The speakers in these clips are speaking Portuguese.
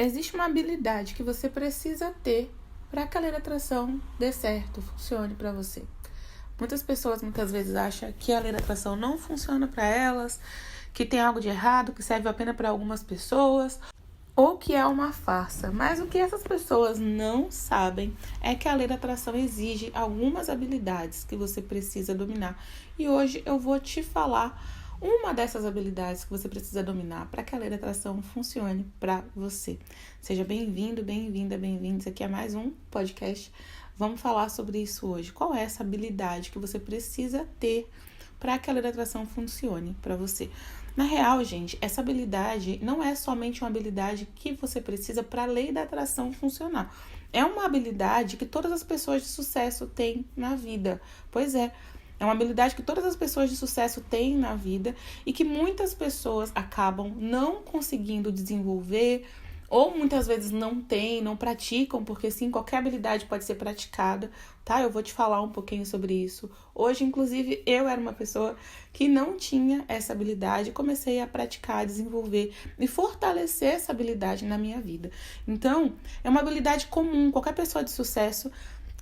Existe uma habilidade que você precisa ter para que a lei da atração dê certo, funcione para você. Muitas pessoas muitas vezes acham que a lei da atração não funciona para elas, que tem algo de errado, que serve apenas para algumas pessoas, ou que é uma farsa. Mas o que essas pessoas não sabem é que a lei da atração exige algumas habilidades que você precisa dominar. E hoje eu vou te falar uma dessas habilidades que você precisa dominar para que a lei da atração funcione para você. Seja bem-vindo, bem-vinda, bem-vindos aqui a mais um podcast. Vamos falar sobre isso hoje. Qual é essa habilidade que você precisa ter para que a lei da atração funcione para você? Na real, gente, essa habilidade não é somente uma habilidade que você precisa para a lei da atração funcionar. É uma habilidade que todas as pessoas de sucesso têm na vida. Pois é. É uma habilidade que todas as pessoas de sucesso têm na vida e que muitas pessoas acabam não conseguindo desenvolver ou muitas vezes não têm, não praticam, porque sim, qualquer habilidade pode ser praticada, tá? Eu vou te falar um pouquinho sobre isso. Hoje, inclusive, eu era uma pessoa que não tinha essa habilidade, comecei a praticar, desenvolver e fortalecer essa habilidade na minha vida. Então, é uma habilidade comum, qualquer pessoa de sucesso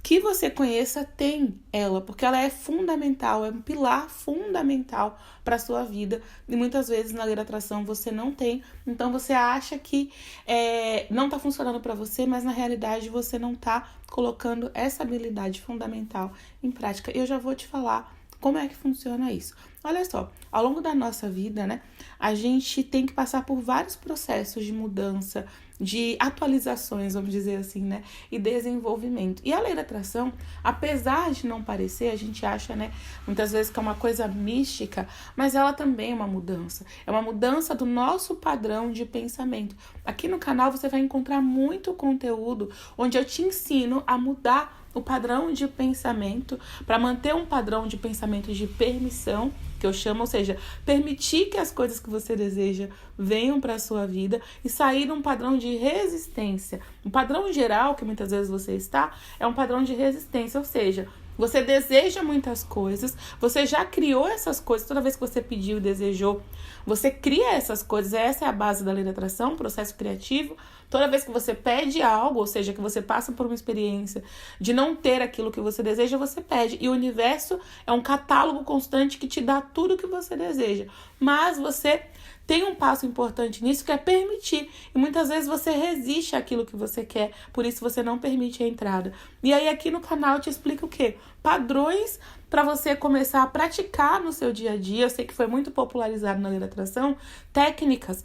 que você conheça tem ela, porque ela é fundamental, é um pilar fundamental para a sua vida. E muitas vezes na lei da atração você não tem, então você acha que não está funcionando para você, mas na realidade você não está colocando essa habilidade fundamental em prática. E eu já vou te falar como é que funciona isso. Olha só, ao longo da nossa vida, né, a gente tem que passar por vários processos de mudança, de atualizações, vamos dizer assim, né, e desenvolvimento. E a lei da atração, apesar de não parecer, a gente acha, né, muitas vezes que é uma coisa mística, mas ela também é uma mudança. É uma mudança do nosso padrão de pensamento. Aqui no canal você vai encontrar muito conteúdo onde eu te ensino a mudar o padrão de pensamento para manter um padrão de pensamento de permissão, que eu chamo, ou seja, permitir que as coisas que você deseja venham para a sua vida e sair de um padrão de resistência. Um padrão geral que muitas vezes você está é um padrão de resistência, ou seja, você deseja muitas coisas, você já criou essas coisas, toda vez que você pediu e desejou, você cria essas coisas, essa é a base da lei da atração, processo criativo. Toda vez que você pede algo, ou seja, que você passa por uma experiência de não ter aquilo que você deseja, você pede. E o universo é um catálogo constante que te dá tudo o que você deseja. Mas você tem um passo importante nisso, que é permitir. E muitas vezes você resiste àquilo que você quer, por isso você não permite a entrada. E aí aqui no canal eu te explico o quê? Padrões para você começar a praticar no seu dia a dia. Eu sei que foi muito popularizado na lei da atração. Técnicas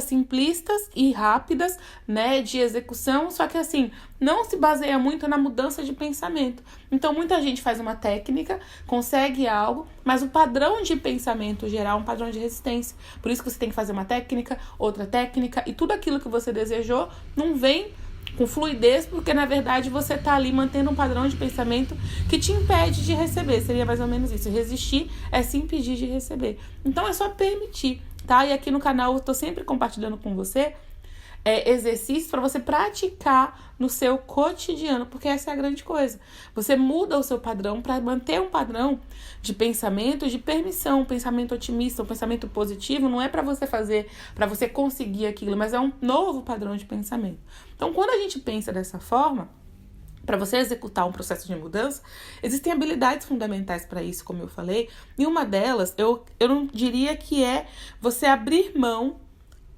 simplistas e rápidas, né, de execução, só que assim, não se baseia muito na mudança de pensamento. Então muita gente faz uma técnica, consegue algo, mas o padrão de pensamento geral é um padrão de resistência. Por isso que você tem que fazer uma técnica, outra técnica, e tudo aquilo que você desejou não vem com fluidez, porque na verdade você tá ali mantendo um padrão de pensamento que te impede de receber. Seria mais ou menos isso. Resistir é se impedir de receber. Então é só permitir, tá? E aqui no canal eu tô sempre compartilhando com você exercícios para você praticar no seu cotidiano, porque essa é a grande coisa. Você muda o seu padrão para manter um padrão de pensamento, de permissão, um pensamento otimista, um pensamento positivo. Não é para você fazer, para você conseguir aquilo, mas é um novo padrão de pensamento. Então, quando a gente pensa dessa forma, para você executar um processo de mudança, existem habilidades fundamentais para isso, como eu falei, e uma delas, eu não diria que é você abrir mão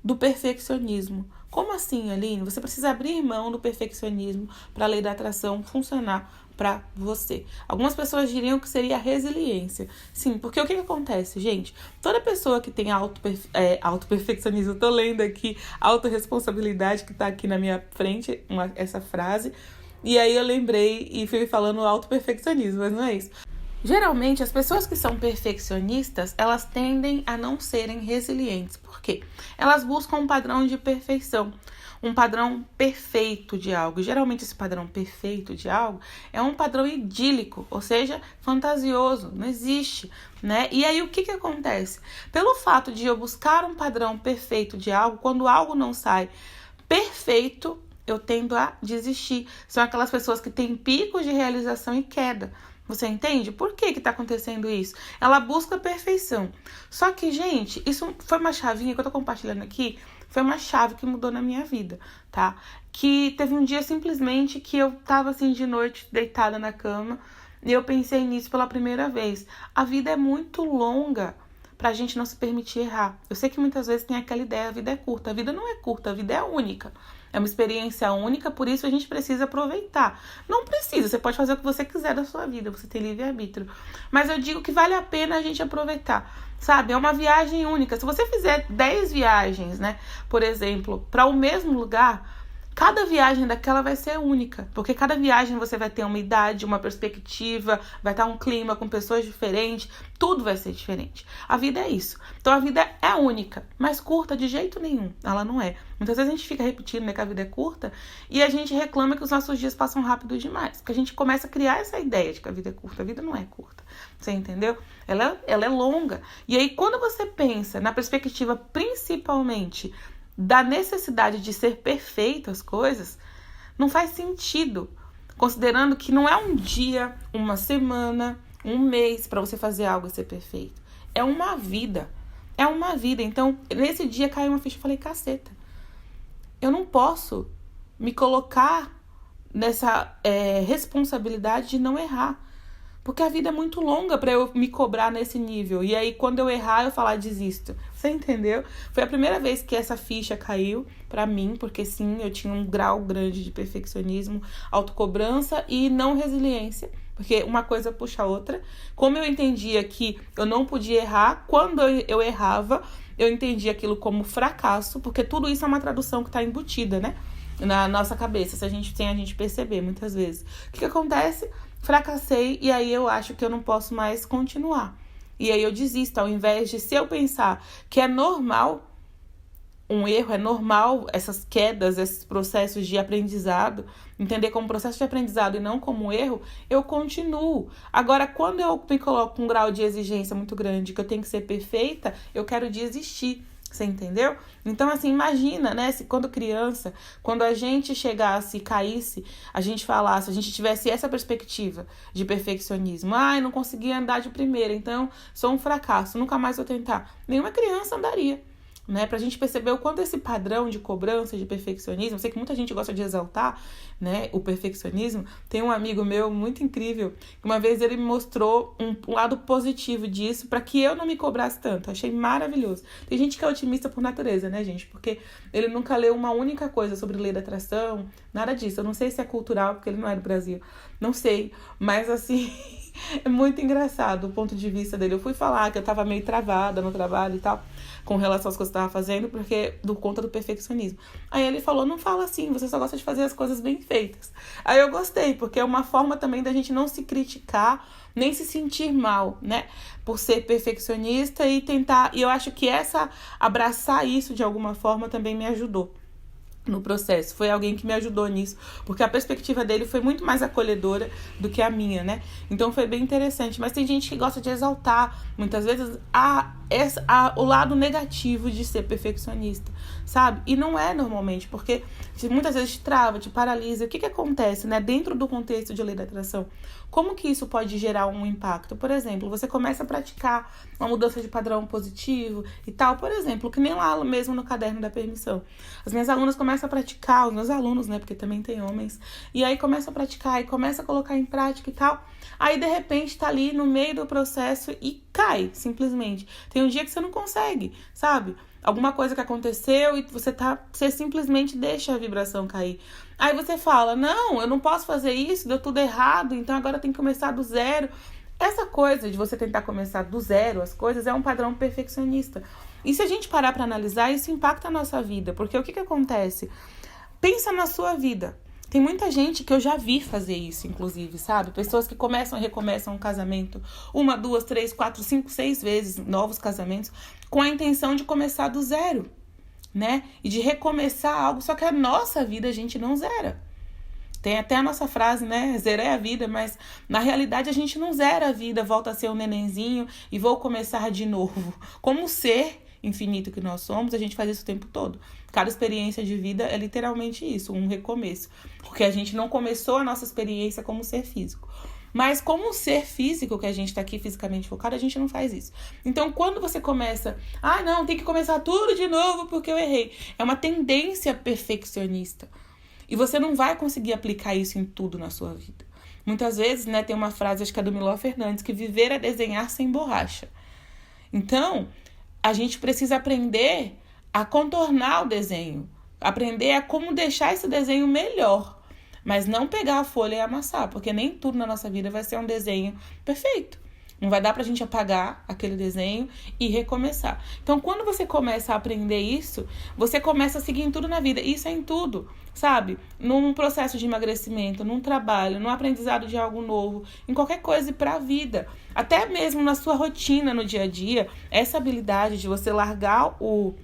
do perfeccionismo. Como assim, Aline? Você precisa abrir mão do perfeccionismo para a lei da atração funcionar para você. Algumas pessoas diriam que seria a resiliência. Sim, porque o que acontece, gente? Toda pessoa que tem auto-perfeccionismo, eu tô lendo aqui, autorresponsabilidade, que tá aqui na minha frente, essa frase, e aí eu lembrei e fui falando auto-perfeccionismo, mas não é isso. Geralmente, as pessoas que são perfeccionistas, elas tendem a não serem resilientes. Por quê? Elas buscam um padrão de perfeição, um padrão perfeito de algo. Geralmente, esse padrão perfeito de algo é um padrão idílico, ou seja, fantasioso, não existe, né? E aí, o que acontece? Pelo fato de eu buscar um padrão perfeito de algo, quando algo não sai perfeito, eu tendo a desistir. São aquelas pessoas que têm picos de realização e queda. Você entende? Por que está acontecendo isso? Ela busca a perfeição. Só que, gente, isso foi uma chavinha que eu tô compartilhando aqui. foi uma chave que mudou na minha vida, tá? Que teve um dia simplesmente que eu tava assim de noite deitada na cama e eu pensei nisso pela primeira vez. A vida é muito longa pra gente não se permitir errar. Eu sei que muitas vezes tem aquela ideia, a vida é curta. A vida não é curta, a vida é única. É uma experiência única, por isso a gente precisa aproveitar. Não precisa, você pode fazer o que você quiser da sua vida, você tem livre-arbítrio. Mas eu digo que vale a pena a gente aproveitar, sabe? É uma viagem única. Se você fizer 10 viagens, né, por exemplo, para o mesmo lugar, cada viagem daquela vai ser única, porque cada viagem você vai ter uma idade, uma perspectiva, vai estar um clima com pessoas diferentes, tudo vai ser diferente. A vida é isso. Então a vida é única, mas curta de jeito nenhum, ela não é. Muitas vezes a gente fica repetindo, né, que a vida é curta e a gente reclama que os nossos dias passam rápido demais, porque a gente começa a criar essa ideia de que a vida é curta. A vida não é curta, você entendeu? Ela é longa. E aí quando você pensa na perspectiva principalmente da necessidade de ser perfeito as coisas, não faz sentido, considerando que não é um dia, uma semana, um mês para você fazer algo e ser perfeito. É uma vida. É uma vida. Então, nesse dia caiu uma ficha e falei, caceta, eu não posso me colocar nessa responsabilidade de não errar. Porque a vida é muito longa pra eu me cobrar nesse nível. E aí, quando eu errar, eu falar, desisto. Você entendeu? Foi a primeira vez que essa ficha caiu pra mim, porque sim, eu tinha um grau grande de perfeccionismo, autocobrança e não resiliência. Porque uma coisa puxa a outra. Como eu entendia que eu não podia errar, quando eu errava, eu entendia aquilo como fracasso, porque tudo isso é uma tradução que tá embutida, né? Na nossa cabeça, sem a gente perceber muitas vezes. O que acontece? Fracassei e aí eu acho que eu não posso mais continuar. E aí eu desisto, ao invés de, se eu pensar que é normal um erro, é normal essas quedas, esses processos de aprendizado, entender como processo de aprendizado e não como um erro, eu continuo. Agora, quando eu me coloco um grau de exigência muito grande, que eu tenho que ser perfeita, eu quero desistir. Você entendeu? Então, assim, imagina, né? Se quando criança, quando a gente chegasse e caísse, a gente falasse, a gente tivesse essa perspectiva de perfeccionismo. Eu não consegui andar de primeira, então sou um fracasso, nunca mais vou tentar. Nenhuma criança andaria. Né, pra gente perceber o quanto esse padrão de cobrança, de perfeccionismo, eu sei que muita gente gosta de exaltar, né, o perfeccionismo. Tem um amigo meu muito incrível, que uma vez ele me mostrou um lado positivo disso, pra que eu não me cobrasse tanto. Achei maravilhoso. Tem gente que é otimista por natureza, né, gente, porque ele nunca leu uma única coisa sobre lei da atração, nada disso. Eu não sei se é cultural, porque ele não é do Brasil, não sei, mas assim é muito engraçado o ponto de vista dele. Eu fui falar que eu tava meio travada no trabalho e tal, com relação às coisas que eu tava fazendo, porque por conta do perfeccionismo. Aí ele falou, não fala assim, você só gosta de fazer as coisas bem feitas. Aí eu gostei, porque é uma forma também da gente não se criticar, nem se sentir mal, né, por ser perfeccionista e tentar, e eu acho que abraçar isso de alguma forma também me ajudou no processo. Foi alguém que me ajudou nisso, porque a perspectiva dele foi muito mais acolhedora do que a minha, né? Então foi bem interessante. Mas tem gente que gosta de exaltar, muitas vezes, o lado negativo de ser perfeccionista, sabe? E não é normalmente, porque muitas vezes te trava, te paralisa. O que acontece, né? Dentro do contexto de lei da atração, como que isso pode gerar um impacto? Por exemplo, você começa a praticar uma mudança de padrão positivo e tal, por exemplo, que nem lá mesmo no caderno da permissão. As minhas alunas começam a praticar, os meus alunos, né, porque também tem homens, e aí começam a praticar e começam a colocar em prática e tal, aí de repente tá ali no meio do processo e cai, simplesmente. Tem um dia que você não consegue, sabe? Alguma coisa que aconteceu e você simplesmente deixa a vibração cair. Aí você fala, não, eu não posso fazer isso, deu tudo errado, então agora tem que começar do zero. Essa coisa de você tentar começar do zero as coisas é um padrão perfeccionista. E se a gente parar para analisar, isso impacta a nossa vida. Porque o que acontece? Pensa na sua vida. Tem muita gente que eu já vi fazer isso, inclusive, sabe? Pessoas que começam e recomeçam um casamento 1, 2, 3, 4, 5, 6 vezes, novos casamentos, com a intenção de começar do zero, né? E de recomeçar algo, só que a nossa vida a gente não zera. Tem até a nossa frase, né? Zerei a vida, mas na realidade a gente não zera a vida, volta a ser um nenenzinho e vou começar de novo. Como ser infinito que nós somos, a gente faz isso o tempo todo. Cada experiência de vida é literalmente isso, um recomeço. Porque a gente não começou a nossa experiência como ser físico. Mas como ser físico, que a gente tá aqui fisicamente focado, a gente não faz isso. Então, quando você começa, não, tem que começar tudo de novo porque eu errei. É uma tendência perfeccionista. E você não vai conseguir aplicar isso em tudo na sua vida. Muitas vezes, né, tem uma frase, acho que é do Milor Fernandes, que viver é desenhar sem borracha. Então, a gente precisa aprender a contornar o desenho. Aprender a como deixar esse desenho melhor. Mas não pegar a folha e amassar, porque nem tudo na nossa vida vai ser um desenho perfeito. Não vai dar pra gente apagar aquele desenho e recomeçar. Então, quando você começa a aprender isso, você começa a seguir em tudo na vida. Isso é em tudo, sabe? Num processo de emagrecimento, num trabalho, num aprendizado de algo novo, em qualquer coisa e pra vida. Até mesmo na sua rotina, no dia a dia, essa habilidade de você largar o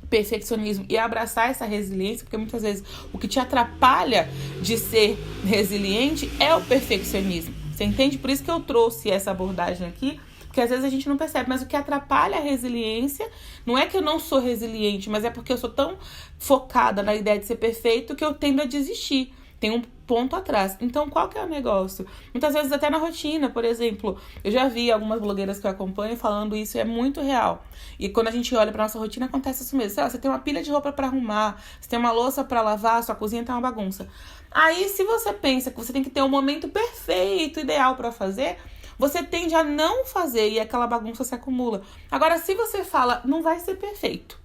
perfeccionismo e abraçar essa resiliência, porque muitas vezes o que te atrapalha de ser resiliente é o perfeccionismo. Você entende? Por isso que eu trouxe essa abordagem aqui, porque às vezes a gente não percebe, mas o que atrapalha a resiliência não é que eu não sou resiliente, mas é porque eu sou tão focada na ideia de ser perfeito que eu tendo a desistir. Tem um ponto atrás. Então, qual que é o negócio? Muitas vezes até na rotina, por exemplo, eu já vi algumas blogueiras que eu acompanho falando isso, é muito real. E quando a gente olha pra nossa rotina, acontece isso mesmo. Sei lá, você tem uma pilha de roupa pra arrumar, você tem uma louça pra lavar, sua cozinha tá uma bagunça. Aí, se você pensa que você tem que ter um momento perfeito, ideal pra fazer, você tende a não fazer e aquela bagunça se acumula. Agora, se você fala, não vai ser perfeito,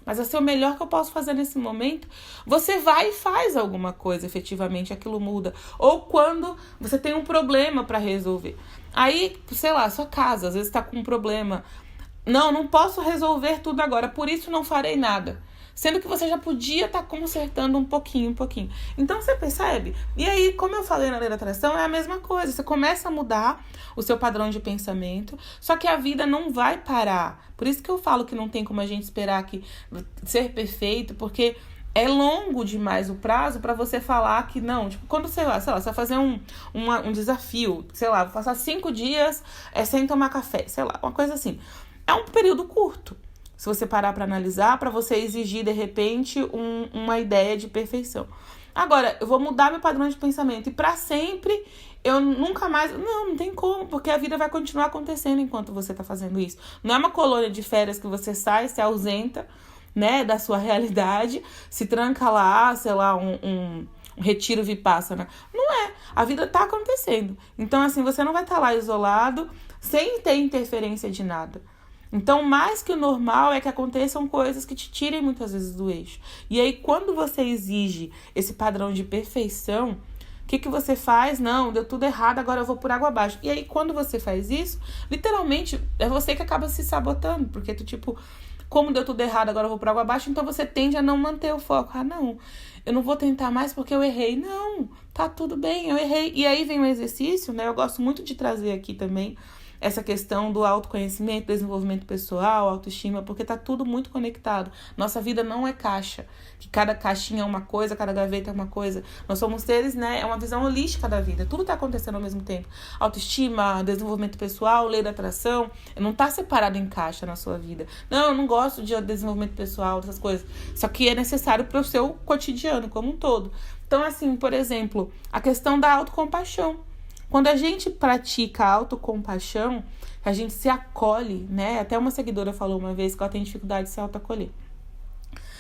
mas vai ser o melhor que eu posso fazer nesse momento, você vai e faz alguma coisa, efetivamente, aquilo muda. Ou quando você tem um problema para resolver. Aí, sei lá, sua casa, às vezes tá com um problema. Não posso resolver tudo agora, por isso não farei nada. Sendo que você já podia estar consertando um pouquinho. Então, você percebe? E aí, como eu falei na lei da atração, é a mesma coisa. Você começa a mudar o seu padrão de pensamento, só que a vida não vai parar. Por isso que eu falo que não tem como a gente esperar que ser perfeito, porque é longo demais o prazo para você falar que não. Tipo, quando você vai fazer um desafio, sei lá, vou passar 5 dias sem tomar café, sei lá, uma coisa assim. É um período curto. Se você parar para analisar, para você exigir, de repente, uma ideia de perfeição. Agora, eu vou mudar meu padrão de pensamento e para sempre eu nunca mais... Não tem como, porque a vida vai continuar acontecendo enquanto você tá fazendo isso. Não é uma colônia de férias que você sai, se ausenta, né, da sua realidade, se tranca lá, sei lá, um retiro vipassana. Não é. A vida tá acontecendo. Então, assim, você não vai estar lá isolado, sem ter interferência de nada. Então, mais que o normal é que aconteçam coisas que te tirem muitas vezes do eixo. E aí, quando você exige esse padrão de perfeição, o que você faz? Não, deu tudo errado, agora eu vou por água abaixo. E aí, quando você faz isso, literalmente, é você que acaba se sabotando. Porque tu, tipo, como deu tudo errado, agora eu vou por água abaixo, então você tende a não manter o foco. Não, eu não vou tentar mais porque eu errei. Não, tá tudo bem, eu errei. E aí vem o exercício, né? Eu gosto muito de trazer aqui também essa questão do autoconhecimento, desenvolvimento pessoal, autoestima, porque tá tudo muito conectado. Nossa vida não é caixa, que cada caixinha é uma coisa, cada gaveta é uma coisa. Nós somos seres, né? É uma visão holística da vida. Tudo tá acontecendo ao mesmo tempo. Autoestima, desenvolvimento pessoal, lei da atração, não tá separado em caixa na sua vida. Não, eu não gosto de desenvolvimento pessoal, dessas coisas. Só que é necessário pro seu cotidiano como um todo. Então, assim, por exemplo, a questão da autocompaixão. Quando a gente pratica a autocompaixão, a gente se acolhe, né? Até uma seguidora falou uma vez que ela tem dificuldade de se autoacolher.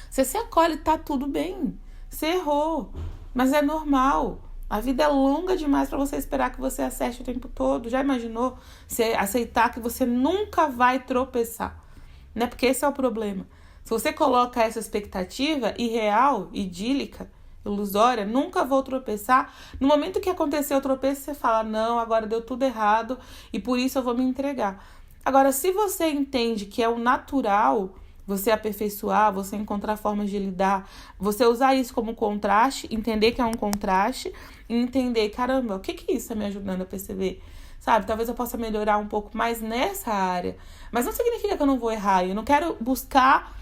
Você se acolhe, tá tudo bem. Você errou, mas é normal. A vida é longa demais para você esperar que você acerte o tempo todo. Já imaginou você aceitar que você nunca vai tropeçar? Né? Porque esse é o problema. Se você coloca essa expectativa irreal, idílica, ilusória, nunca vou tropeçar. No momento que aconteceu o tropeço, você fala, não, agora deu tudo errado e por isso eu vou me entregar. Agora, se você entende que é o natural você aperfeiçoar, você encontrar formas de lidar, você usar isso como contraste, entender que é um contraste e entender, caramba, o que isso está me ajudando a perceber? Sabe, talvez eu possa melhorar um pouco mais nessa área, mas não significa que eu não vou errar, eu não quero buscar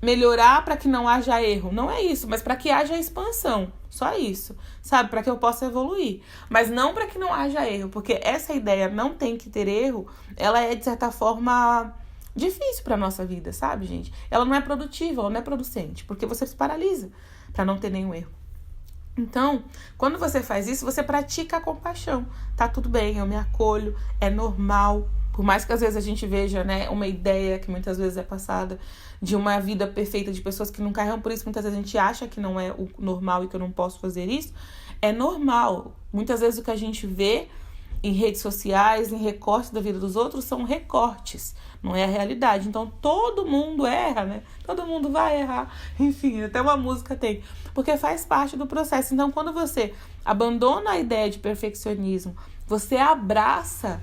melhorar para que não haja erro. Não é isso, mas para que haja expansão. Só isso, sabe? Para que eu possa evoluir. Mas não para que não haja erro, porque essa ideia não tem que ter erro, ela é, de certa forma, difícil para nossa vida, sabe, gente? Ela não é produtiva, ela não é producente, porque você se paralisa para não ter nenhum erro. Então, quando você faz isso, você pratica a compaixão. Tá tudo bem, eu me acolho, é normal. Por mais que às vezes a gente veja, né, uma ideia que muitas vezes é passada de uma vida perfeita, de pessoas que não carregam por isso, muitas vezes a gente acha que não é o normal e que eu não posso fazer isso. É normal. Muitas vezes o que a gente vê em redes sociais, em recortes da vida dos outros, são recortes, não é a realidade. Então, todo mundo erra, né? Todo mundo vai errar. Enfim, até uma música tem. Porque faz parte do processo. Então, quando você abandona a ideia de perfeccionismo, você abraça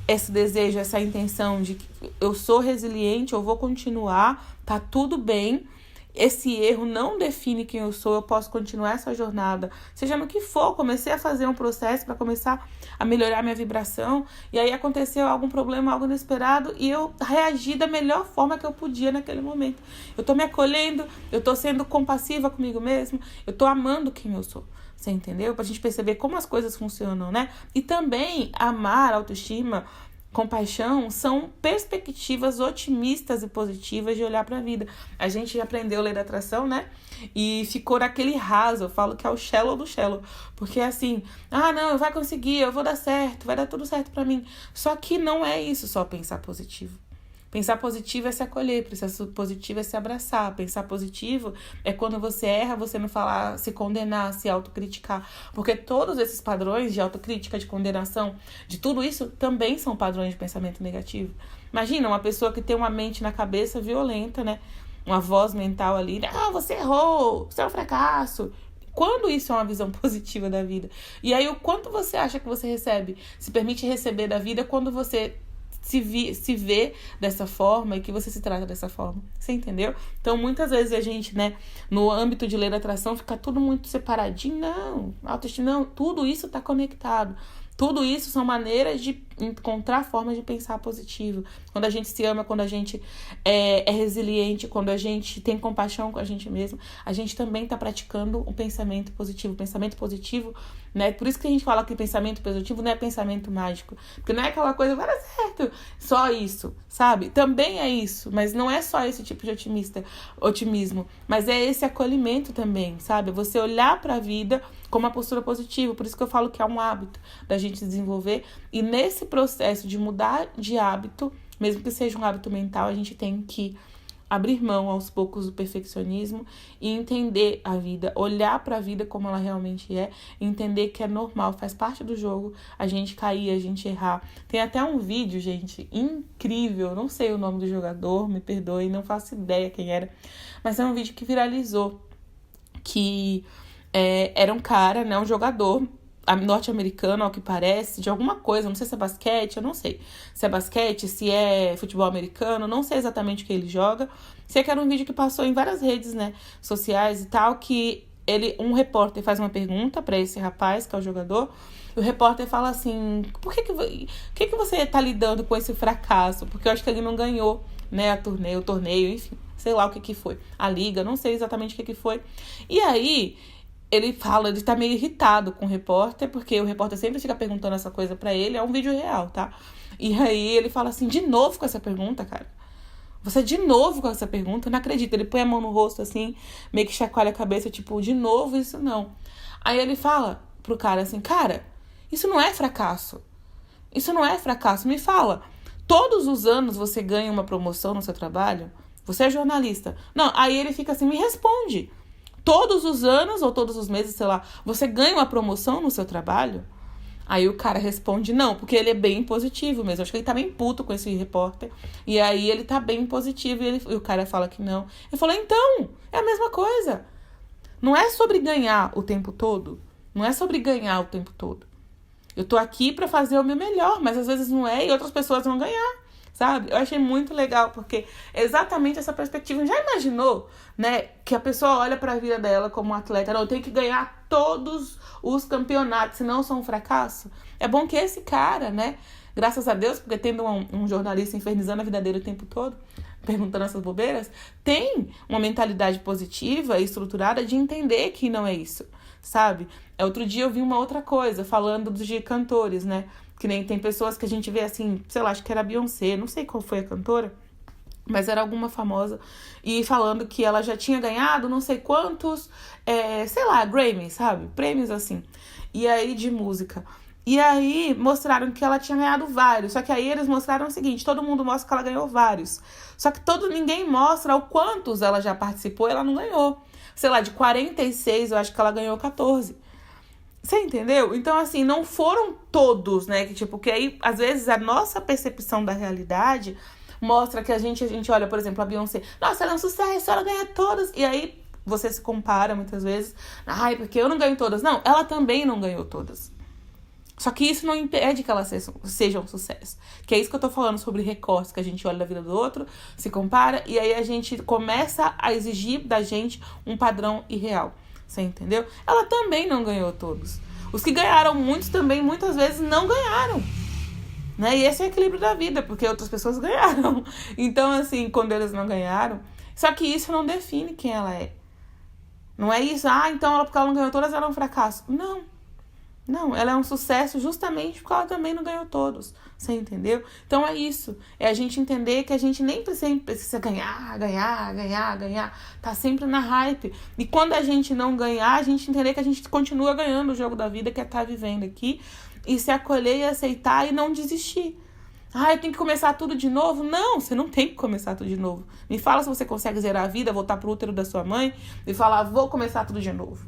esse desejo, essa intenção de que eu sou resiliente, eu vou continuar, tá tudo bem. Esse erro não define quem eu sou, eu posso continuar essa jornada, seja no que for. Comecei a fazer um processo para começar a melhorar minha vibração, e aí aconteceu algum problema, algo inesperado, e eu reagi da melhor forma que eu podia naquele momento. Eu tô me acolhendo, eu tô sendo compassiva comigo mesmo, eu tô amando quem eu sou. Você entendeu? Pra gente perceber como as coisas funcionam, né? E também amar, autoestima, compaixão são perspectivas otimistas e positivas de olhar para a vida. A gente aprendeu a lei da atração, né? E ficou naquele raso. Eu falo que é o shallow do shallow. Porque é assim, não, vai conseguir, eu vou dar certo, vai dar tudo certo para mim. Só que não é isso só pensar positivo. Pensar positivo é se acolher, pensar positivo é se abraçar. Pensar positivo é quando você erra, você não falar, se condenar, se autocriticar. Porque todos esses padrões de autocrítica, de condenação, de tudo isso também são padrões de pensamento negativo. Imagina uma pessoa que tem uma mente na cabeça violenta, né? Uma voz mental ali, você errou, você é um fracasso. Quando isso é uma visão positiva da vida? E aí, o quanto você acha que você recebe? Se permite receber da vida quando você se vê dessa forma e que você se trata dessa forma. Você entendeu? Então, muitas vezes a gente, né, no âmbito de lei da atração, fica tudo muito separadinho. Não, autoestima, não, tudo isso está conectado. Tudo isso são maneiras de encontrar formas de pensar positivo. Quando a gente se ama, quando a gente é resiliente, quando a gente tem compaixão com a gente mesmo, a gente também está praticando um pensamento positivo. Pensamento positivo, né? Por isso que a gente fala que pensamento positivo não é pensamento mágico. Porque não é aquela coisa, vai dar certo, só isso, sabe? Também é isso, mas não é só esse tipo de otimismo. Mas é esse acolhimento também, sabe? Você olhar para a vida com uma postura positiva. Por isso que eu falo que é um hábito da gente desenvolver. E nesse processo de mudar de hábito, mesmo que seja um hábito mental, a gente tem que abrir mão aos poucos do perfeccionismo e entender a vida, olhar para a vida como ela realmente é, entender que é normal, faz parte do jogo a gente cair, a gente errar. Tem até um vídeo, gente, incrível, não sei o nome do jogador, me perdoe, não faço ideia quem era, mas é um vídeo que viralizou, que era um cara, né, um jogador norte-americano, ao que parece, de alguma coisa, não sei se é basquete, eu não sei se é basquete, se é futebol americano, não sei exatamente o que ele joga. Sei que era um vídeo que passou em várias redes, né, sociais e tal, que um repórter faz uma pergunta pra esse rapaz, que é o jogador, e o repórter fala assim, por que você tá lidando com esse fracasso? Porque eu acho que ele não ganhou, né, o torneio, enfim, sei lá o que foi, a liga, não sei exatamente o que foi. E aí ele tá meio irritado com o repórter, porque o repórter sempre fica perguntando essa coisa pra ele, é um vídeo real, tá? E aí ele fala assim, de novo com essa pergunta, cara? Você de novo com essa pergunta? Eu não acredito. Ele põe a mão no rosto assim, meio que chacoalha a cabeça, tipo, de novo isso não. Aí ele fala pro cara assim, cara, isso não é fracasso. Isso não é fracasso. Me fala, todos os anos você ganha uma promoção no seu trabalho? Você é jornalista. Não, aí ele fica assim, me responde. Todos os anos ou todos os meses, sei lá, você ganha uma promoção no seu trabalho? Aí o cara responde não, porque ele é bem positivo mesmo. Acho que ele tá bem puto com esse repórter. E aí ele tá bem positivo e o cara fala que não. Ele falou, então, é a mesma coisa. Não é sobre ganhar o tempo todo. Não é sobre ganhar o tempo todo. Eu tô aqui pra fazer o meu melhor, mas às vezes não é e outras pessoas vão ganhar. Sabe? Eu achei muito legal, porque exatamente essa perspectiva. Já imaginou, né, que a pessoa olha para a vida dela como um atleta, não, eu tenho que ganhar todos os campeonatos, senão sou um fracasso? É bom que esse cara, né, graças a Deus, porque tendo um jornalista infernizando a vida dele o tempo todo, perguntando essas bobeiras, tem uma mentalidade positiva e estruturada de entender que não é isso, sabe? Outro dia eu vi uma outra coisa, falando de cantores, né? Que nem tem pessoas que a gente vê assim, sei lá, acho que era a Beyoncé, não sei qual foi a cantora, mas era alguma famosa, e falando que ela já tinha ganhado não sei quantos, sei lá, Grammy, sabe? Prêmios assim. E aí, de música. E aí, mostraram que ela tinha ganhado vários. Só que aí eles mostraram o seguinte, todo mundo mostra que ela ganhou vários. Só que ninguém mostra o quantos ela já participou e ela não ganhou. Sei lá, de 46, eu acho que ela ganhou 14. Você entendeu? Então, assim, não foram todos, né? Que aí, às vezes, a nossa percepção da realidade mostra que a gente olha, por exemplo, a Beyoncé. Nossa, ela é um sucesso, ela ganha todas. E aí, você se compara, muitas vezes. Ai, porque eu não ganho todas. Não, ela também não ganhou todas. Só que isso não impede que ela seja um sucesso. Que é isso que eu tô falando sobre recortes, que a gente olha da vida do outro, se compara, e aí a gente começa a exigir da gente um padrão irreal. Você entendeu? Ela também não ganhou todos. Os que ganharam muitos também, muitas vezes, não ganharam. Né? E esse é o equilíbrio da vida, porque outras pessoas ganharam. Então, assim, quando eles não ganharam... Só que isso não define quem ela é. Não é isso, então porque ela não ganhou todas, ela é um fracasso. Não, ela é um sucesso justamente porque ela também não ganhou todos. Você entendeu? Então é isso. É a gente entender que a gente nem precisa ganhar. Tá sempre na hype. E quando a gente não ganhar, a gente entender que a gente continua ganhando o jogo da vida, que é estar vivendo aqui. E se acolher e aceitar e não desistir. Eu tenho que começar tudo de novo? Não, você não tem que começar tudo de novo. Me fala se você consegue zerar a vida, voltar pro útero da sua mãe e falar, vou começar tudo de novo.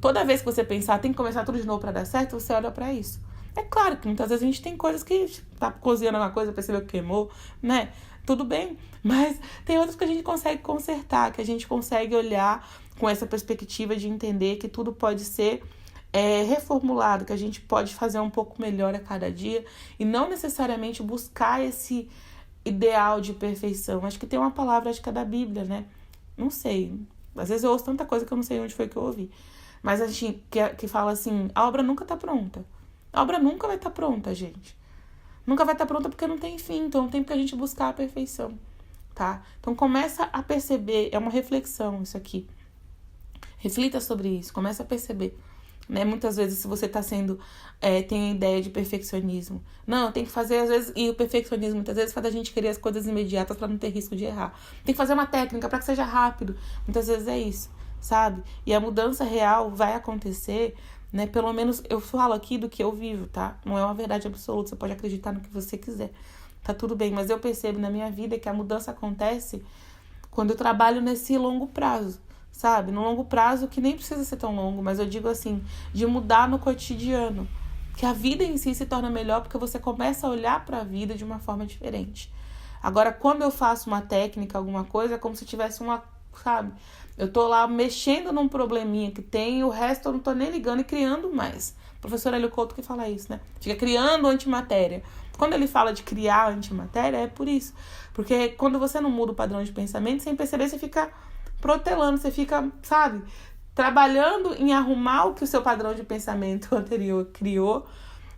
Toda vez que você pensar, tem que começar tudo de novo pra dar certo, você olha pra isso. É claro que muitas vezes a gente tem coisas que tá cozinhando uma coisa, percebeu que queimou, né? Tudo bem, mas tem outras que a gente consegue consertar, que a gente consegue olhar com essa perspectiva de entender que tudo pode ser reformulado, que a gente pode fazer um pouco melhor a cada dia e não necessariamente buscar esse ideal de perfeição. Acho que tem uma palavra, acho que é da Bíblia, né? Não sei. Às vezes eu ouço tanta coisa que eu não sei onde foi que eu ouvi. Mas a gente que fala assim, a obra nunca tá pronta. A obra nunca vai estar pronta, gente. Nunca vai estar pronta porque não tem fim, então não tem porque a gente buscar a perfeição, tá? Então começa a perceber, é uma reflexão isso aqui. Reflita sobre isso, começa a perceber. Né? Muitas vezes, se você tá tem a ideia de perfeccionismo. Não, tem que fazer, às vezes, e o perfeccionismo, muitas vezes, faz a gente querer as coisas imediatas para não ter risco de errar. Tem que fazer uma técnica para que seja rápido. Muitas vezes é isso. Sabe? E a mudança real vai acontecer, né? Pelo menos eu falo aqui do que eu vivo, tá? Não é uma verdade absoluta, você pode acreditar no que você quiser. Tá tudo bem, mas eu percebo na minha vida que a mudança acontece quando eu trabalho nesse longo prazo, sabe? No longo prazo, que nem precisa ser tão longo, mas eu digo assim, de mudar no cotidiano. Que a vida em si se torna melhor porque você começa a olhar para a vida de uma forma diferente. Agora, quando eu faço uma técnica, alguma coisa, é como se tivesse sabe? Eu tô lá mexendo num probleminha que tem e o resto eu não tô nem ligando e criando mais. O professor Hélio Couto que fala isso, né? Fica criando antimatéria. Quando ele fala de criar antimatéria, é por isso. Porque quando você não muda o padrão de pensamento, sem perceber, você fica protelando, você fica, sabe? Trabalhando em arrumar o que o seu padrão de pensamento anterior criou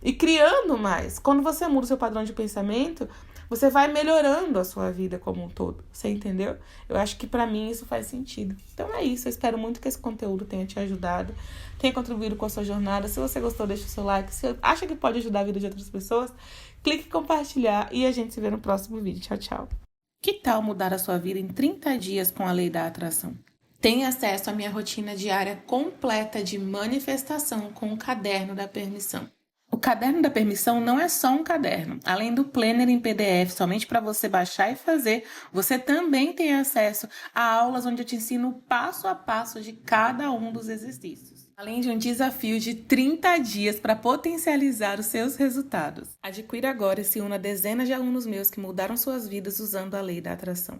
e criando mais. Quando você muda o seu padrão de pensamento, você vai melhorando a sua vida como um todo, você entendeu? Eu acho que pra mim isso faz sentido. Então é isso, eu espero muito que esse conteúdo tenha te ajudado, tenha contribuído com a sua jornada. Se você gostou, deixa o seu like. Se acha que pode ajudar a vida de outras pessoas, clique em compartilhar e a gente se vê no próximo vídeo. Tchau, tchau. Que tal mudar a sua vida em 30 dias com a Lei da Atração? Tenha acesso à minha rotina diária completa de manifestação com o Caderno da Permissão. O Caderno da Permissão não é só um caderno. Além do planner em PDF somente para você baixar e fazer, você também tem acesso a aulas onde eu te ensino o passo a passo de cada um dos exercícios. Além de um desafio de 30 dias para potencializar os seus resultados. Adquira agora e se una a dezenas de alunos meus que mudaram suas vidas usando a Lei da Atração.